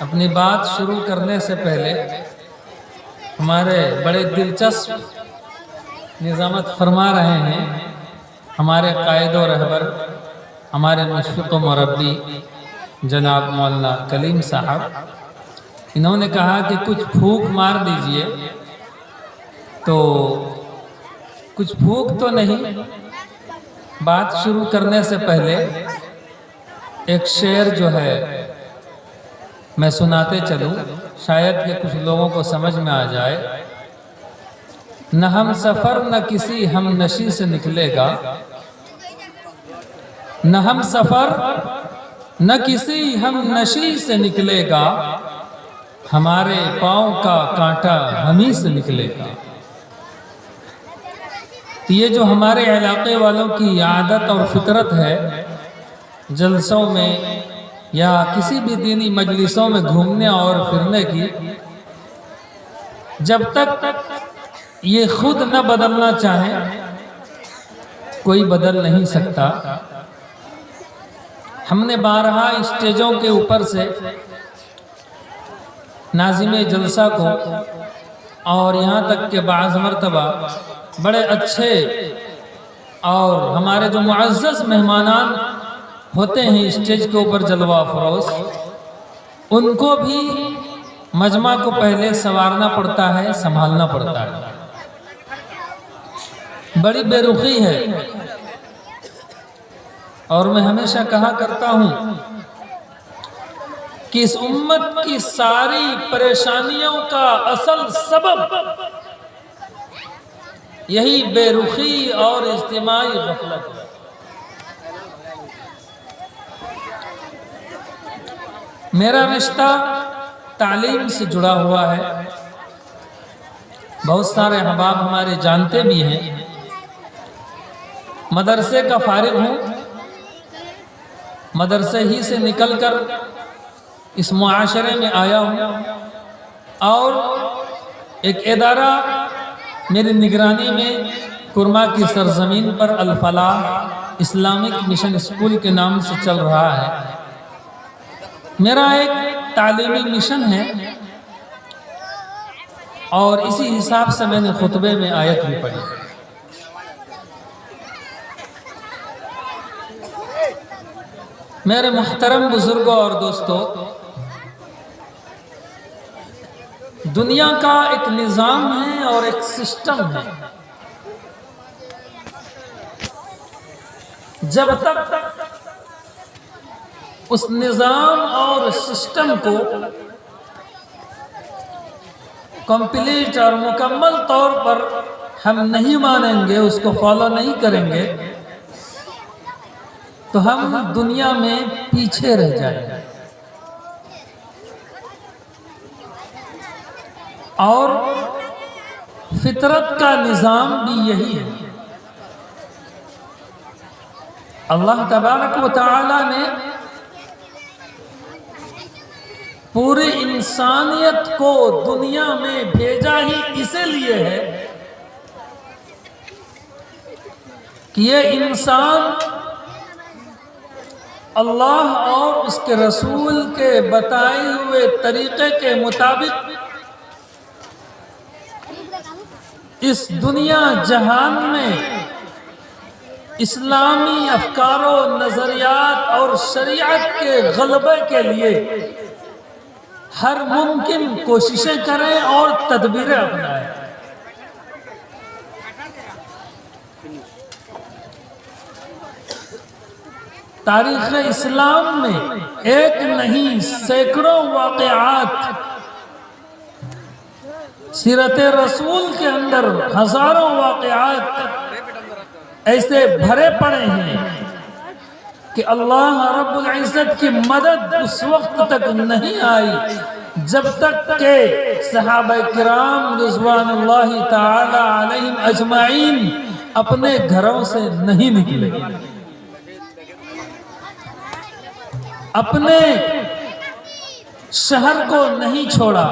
اپنی بات شروع کرنے سے پہلے ہمارے بڑے دلچسپ نظامت فرما رہے ہیں ہمارے قائد و رہبر، ہمارے مشفق و مربی جناب مولانا کلیم صاحب۔ انہوں نے کہا کہ کچھ پھونک مار دیجئے، تو کچھ پھونک تو نہیں، بات شروع کرنے سے پہلے ایک شعر جو ہے میں سناتے چلوں، شاید کہ کچھ لوگوں کو سمجھ میں آ جائے۔ نہ ہم سفر نہ کسی ہم نشی سے نکلے گا، نہ ہم سفر نہ کسی ہم نشی سے نکلے گا، ہمارے پاؤں کا کانٹا ہمیں سے نکلے گا۔ تو یہ جو ہمارے علاقے والوں کی عادت اور فطرت ہے، جلسوں میں یا کسی بھی دینی مجلسوں میں گھومنے اور پھرنے کی، جب تک یہ خود نہ بدلنا چاہیں کوئی بدل نہیں سکتا۔ ہم نے بارہا اسٹیجوں کے اوپر سے ناظم جلسہ کو اور یہاں تک کہ بعض مرتبہ بڑے اچھے اور ہمارے جو معزز مہمانان ہوتے ہیں اسٹیج کے اوپر جلوہ افروز، ان کو بھی مجمع کو پہلے سنوارنا پڑتا ہے، سنبھالنا پڑتا ہے۔ بڑی بے رخی ہے، اور میں ہمیشہ کہا کرتا ہوں کہ اس امت کی ساری پریشانیوں کا اصل سبب یہی بے رخی اور اجتماعی غفلت ہے۔ میرا رشتہ تعلیم سے جڑا ہوا ہے، بہت سارے احباب ہمارے جانتے بھی ہیں۔ مدرسے کا فارغ ہوں، مدرسے ہی سے نکل کر اس معاشرے میں آیا ہوں، اور ایک ادارہ میری نگرانی میں کرما کی سرزمین پر الفلاح اسلامک مشن اسکول کے نام سے چل رہا ہے۔ میرا ایک تعلیمی مشن ہے، اور اسی حساب سے میں نے خطبے میں آیت بھی پڑھی۔ میرے محترم بزرگوں اور دوستو، دنیا کا ایک نظام ہے اور ایک سسٹم ہے۔ جب تک اس نظام اور سسٹم کو کمپلیٹ اور مکمل طور پر ہم نہیں مانیں گے، اس کو فالو نہیں کریں گے، تو ہم دنیا میں پیچھے رہ جائیں گے۔ اور فطرت کا نظام بھی یہی ہے۔ اللہ تبارک و تعالی نے پوری انسانیت کو دنیا میں بھیجا ہی اسی لیے ہے کہ یہ انسان اللہ اور اس کے رسول کے بتائے ہوئے طریقے کے مطابق اس دنیا جہان میں اسلامی افکار و نظریات اور شریعت کے غلبے کے لیے ہر ممکن کوششیں کریں اور تدبیریں اپنائیں۔ تاریخ اسلام میں ایک نہیں سینکڑوں واقعات، سیرت رسول کے اندر ہزاروں واقعات ایسے بھرے پڑے ہیں کہ اللہ رب العزت کی مدد اس وقت تک نہیں آئی جب تک کہ صحابہ کرام رضوان اللہ تعالی علیہم اجمعین اپنے گھروں سے نہیں نکلے، اپنے شہر کو نہیں چھوڑا،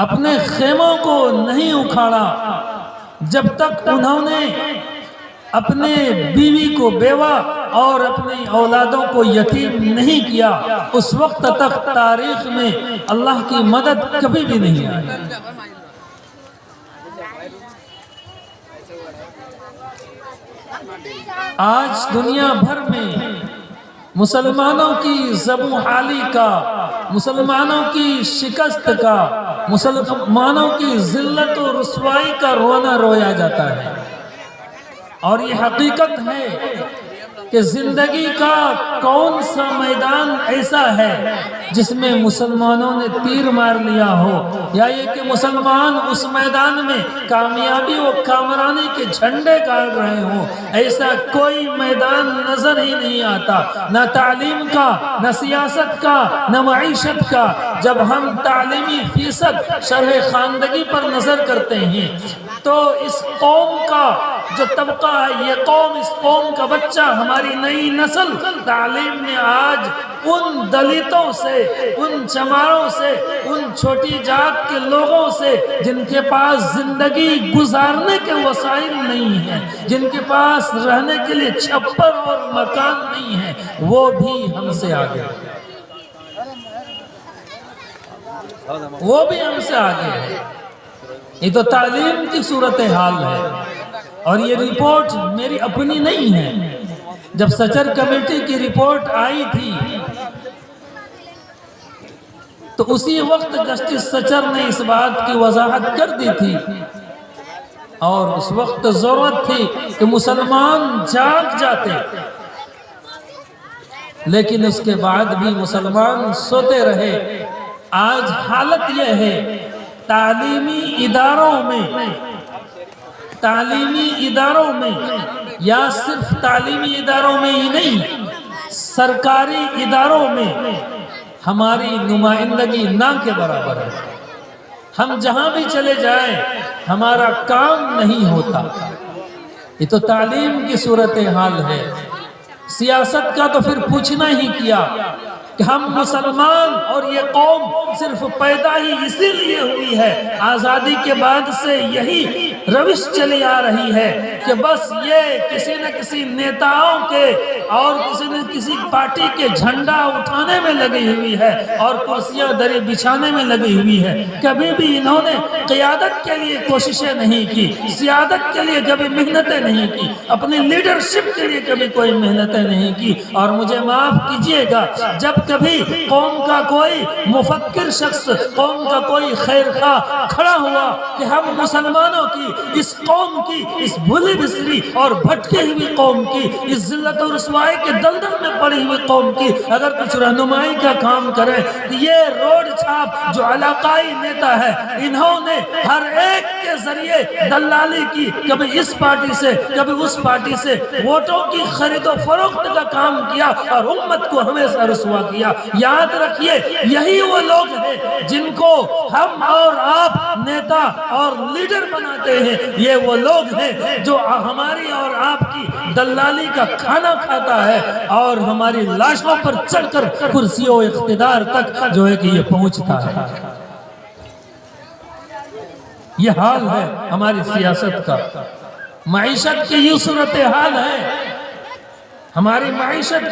اپنے خیموں کو نہیں اکھاڑا، جب تک انہوں نے اپنے بیوی کو بیوہ اور اپنی اولادوں کو یتیم نہیں کیا، اس وقت تک تاریخ میں اللہ کی مدد کبھی بھی نہیں آئی۔ آج دنیا بھر میں مسلمانوں کی زبوں حالی کا، مسلمانوں کی شکست کا، مسلمانوں کی ذلت و رسوائی کا رونا رویا جاتا ہے، اور یہ حقیقت ہے کہ زندگی کا کون سا میدان ایسا ہے جس میں مسلمانوں نے تیر مار لیا ہو، یا یہ کہ مسلمان اس میدان میں کامیابی و کامرانی کے جھنڈے گاڑ رہے ہوں، ایسا کوئی میدان نظر ہی نہیں آتا، نہ تعلیم کا، نہ سیاست کا، نہ معیشت کا۔ جب ہم تعلیمی فیصد شرح خواندگی پر نظر کرتے ہیں تو اس قوم کا جو طبقہ ہے، یہ قوم، اس قوم کا بچہ، ہماری نئی نسل تعلیم میں آج ان دلتوں سے، ان چماروں سے، ان چھوٹی جات کے لوگوں سے جن کے پاس زندگی گزارنے کے وسائل نہیں ہیں، جن کے پاس رہنے کے لیے چھپر اور مکان نہیں ہے، وہ بھی ہم سے آگے ہیں، وہ بھی ہم سے آگے ہے۔ یہ تو تعلیم کی صورتحال ہے، اور یہ رپورٹ میری اپنی نہیں ہے۔ جب سچر کمیٹی کی رپورٹ آئی تھی تو اسی وقت جسٹس سچر نے اس بات کی وضاحت کر دی تھی، اور اس وقت ضرورت تھی کہ مسلمان جاگ جاتے، لیکن اس کے بعد بھی مسلمان سوتے رہے۔ آج حالت یہ ہے، تعلیمی اداروں میں یا صرف تعلیمی اداروں میں ہی نہیں، سرکاری اداروں میں ہماری نمائندگی نہ کے برابر ہے۔ ہم جہاں بھی چلے جائیں ہمارا کام نہیں ہوتا۔ یہ تو تعلیم کی صورتحال ہے۔ سیاست کا تو پھر پوچھنا ہی کیا کہ ہم مسلمان اور یہ قوم صرف پیدا ہی اسی لیے ہوئی ہے، آزادی کے بعد سے یہی روش چلی آ رہی ہے کہ بس یہ کسی نہ کسی نیتاؤں کے اور کسی نہ کسی پارٹی کے جھنڈا اٹھانے میں لگی ہوئی ہے اور کرسیاں دری بچھانے میں لگی ہوئی ہے۔ کبھی بھی انہوں نے قیادت کے لیے کوششیں نہیں کی، سیادت کے لیے کبھی محنتیں نہیں کی، اپنی لیڈرشپ کے لیے کبھی کوئی محنتیں نہیں کی۔ اور مجھے معاف کیجئے گا، جب کبھی قوم کا کوئی مفکر شخص، قوم کا کوئی خیر خواہ کھڑا ہوا کہ ہم مسلمانوں کی، اس قوم کی، اس بھولی بسری اور بھٹکی ہوئی قوم کی، اس ذلت و رسوائی کے دلدل میں پڑی ہوئی قوم کی اگر کچھ رہنمائی کا کام کرے، یہ روڈ چھاپ جو علاقائی نیتا ہے، انہوں نے ہر ایک کے ذریعے دلالی کی، کبھی اس پارٹی سے کبھی اس پارٹی سے، ووٹوں کی خرید و فروخت کا کام کیا اور امت کو ہمیشہ رسوا کیا۔ یاد رکھیے، یہی وہ لوگ ہیں جن کو ہم اور آپ نیتا اور لیڈر بناتے ہیں، یہ وہ لوگ ہیں جو ہماری اور آپ کی دلالی کا کھانا کھاتا ہے اور ہماری لاشوں پر چڑھ کر کرسی و اقتدار تک جو ہے کہ یہ پہنچتا ہے۔ یہ حال ہے ہماری سیاست کا، معیشت کی یہ صورتحال ہے، ہماری معیشت